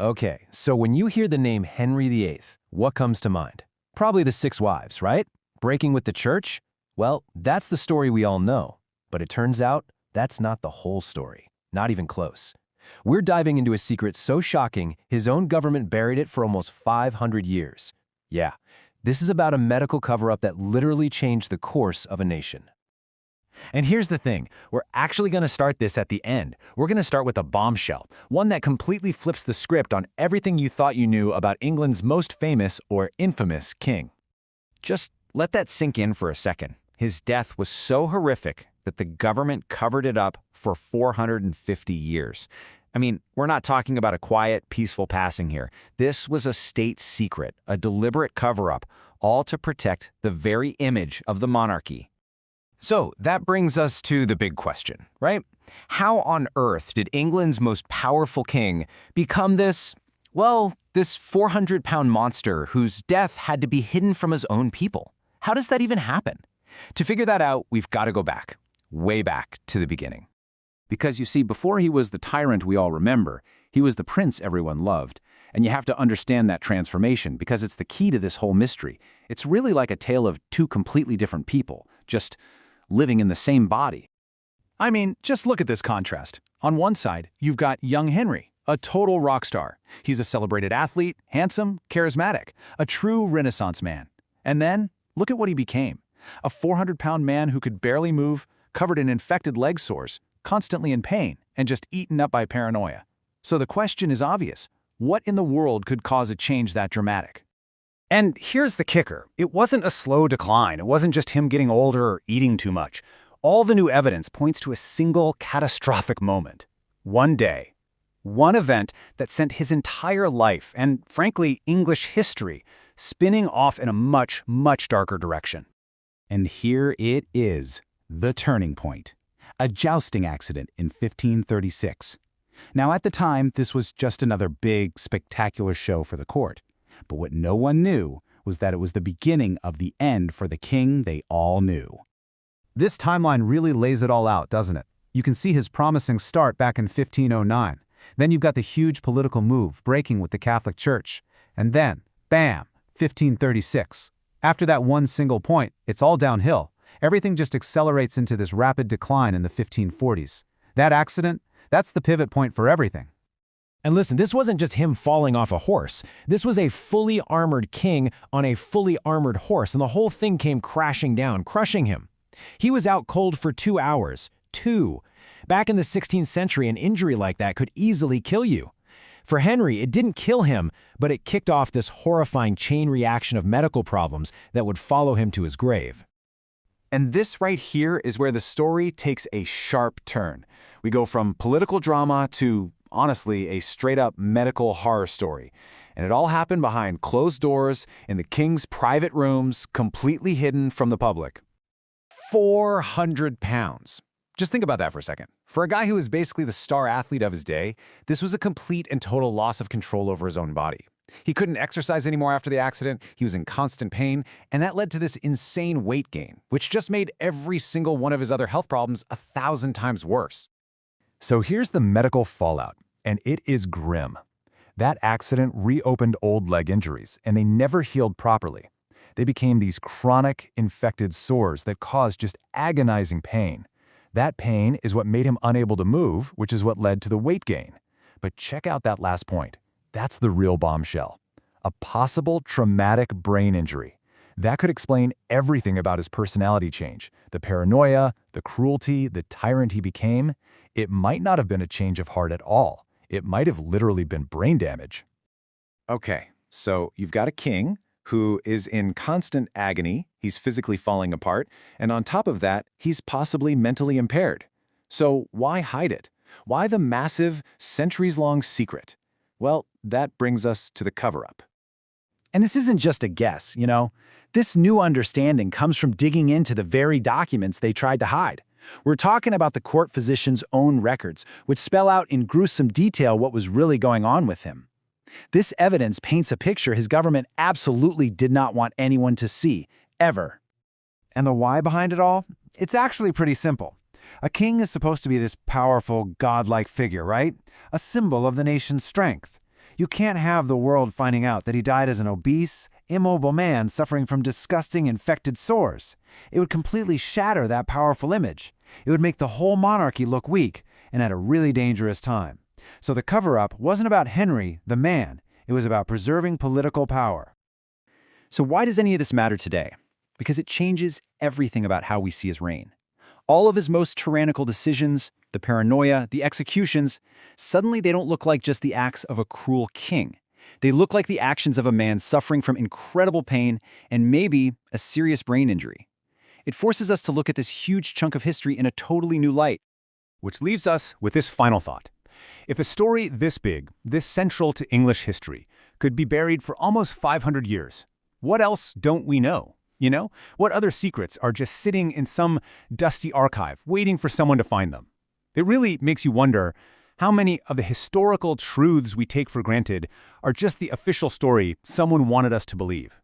Okay, so when you hear the name Henry VIII, what comes to mind? Probably the six wives, right? Breaking with the church? Well, that's the story we all know. But it turns out, that's not the whole story. Not even close. We're diving into a secret so shocking, his own government buried it for almost 500 years. Yeah, this is about a medical cover-up that literally changed the course of a nation. And here's the thing, we're actually going to start this at the end. We're going to start with a bombshell, one that completely flips the script on everything you thought you knew about England's most famous or infamous king. Just let that sink in for a second. His death was so horrific that the government covered it up for 450 years. I mean, we're not talking about a quiet, peaceful passing here. This was a state secret, a deliberate cover-up, all to protect the very image of the monarchy. So that brings us to the big question, right? How on earth did England's most powerful king become this 400-pound monster whose death had to be hidden from his own people? How does that even happen? To figure that out, we've got to go back, way back to the beginning. Because you see, before he was the tyrant we all remember, he was the prince everyone loved. And you have to understand that transformation because it's the key to this whole mystery. It's really like a tale of two completely different people, just living in the same body. I mean, just look at this contrast. On one side, you've got young Henry, a total rock star. He's a celebrated athlete, handsome, charismatic, a true Renaissance man. And then, look at what he became. A 400-pound man who could barely move, covered in infected leg sores, constantly in pain, and just eaten up by paranoia. So the question is obvious. What in the world could cause a change that dramatic? And here's the kicker. It wasn't a slow decline. It wasn't just him getting older or eating too much. All the new evidence points to a single catastrophic moment. One day. One event that sent his entire life and, frankly, English history spinning off in a much, much darker direction. And here it is, the turning point. A jousting accident in 1536. Now, at the time, this was just another big, spectacular show for the court. But what no one knew was that it was the beginning of the end for the king they all knew. This timeline really lays it all out, doesn't it? You can see his promising start back in 1509. Then you've got the huge political move, breaking with the Catholic Church. And then, bam, 1536. After that one single point, it's all downhill. Everything just accelerates into this rapid decline in the 1540s. That accident, that's the pivot point for everything. And listen, this wasn't just him falling off a horse. This was a fully armored king on a fully armored horse, and the whole thing came crashing down, crushing him. He was out cold for 2 hours. 2. Back in the 16th century, an injury like that could easily kill you. For Henry, it didn't kill him, but it kicked off this horrifying chain reaction of medical problems that would follow him to his grave. And this right here is where the story takes a sharp turn. We go from political drama to, honestly, a straight-up medical horror story. And it all happened behind closed doors in the king's private rooms, completely hidden from the public. 400 pounds. Just think about that for a second. For a guy who was basically the star athlete of his day, this was a complete and total loss of control over his own body. He couldn't exercise anymore after the accident, he was in constant pain, and that led to this insane weight gain, which just made every single one of his other health problems 1,000 times worse. So here's the medical fallout, and it is grim. That accident reopened old leg injuries, and they never healed properly. They became these chronic, infected sores that caused just agonizing pain. That pain is what made him unable to move, which is what led to the weight gain. But check out that last point. That's the real bombshell. A possible traumatic brain injury. That could explain everything about his personality change. The paranoia, the cruelty, the tyrant he became. It might not have been a change of heart at all. It might have literally been brain damage. Okay, so you've got a king who is in constant agony, he's physically falling apart, and on top of that, he's possibly mentally impaired. So why hide it? Why the massive, centuries-long secret? Well, that brings us to the cover-up. And this isn't just a guess, you know? This new understanding comes from digging into the very documents they tried to hide. We're talking about the court physician's own records, which spell out in gruesome detail what was really going on with him. This evidence paints a picture his government absolutely did not want anyone to see, ever. And the why behind it all? It's actually pretty simple. A king is supposed to be this powerful, godlike figure, right? A symbol of the nation's strength. You can't have the world finding out that he died as an obese, immobile man suffering from disgusting infected sores. It would completely shatter that powerful image. It would make the whole monarchy look weak and at a really dangerous time. So the cover-up wasn't about Henry, the man. It was about preserving political power. So why does any of this matter today? Because it changes everything about how we see his reign. All of his most tyrannical decisions, the paranoia, the executions, suddenly they don't look like just the acts of a cruel king. They look like the actions of a man suffering from incredible pain and maybe a serious brain injury. It forces us to look at this huge chunk of history in a totally new light. Which leaves us with this final thought. If a story this big, this central to English history, could be buried for almost 500 years, what else don't we know? You know, what other secrets are just sitting in some dusty archive waiting for someone to find them? It really makes you wonder how many of the historical truths we take for granted are just the official story someone wanted us to believe.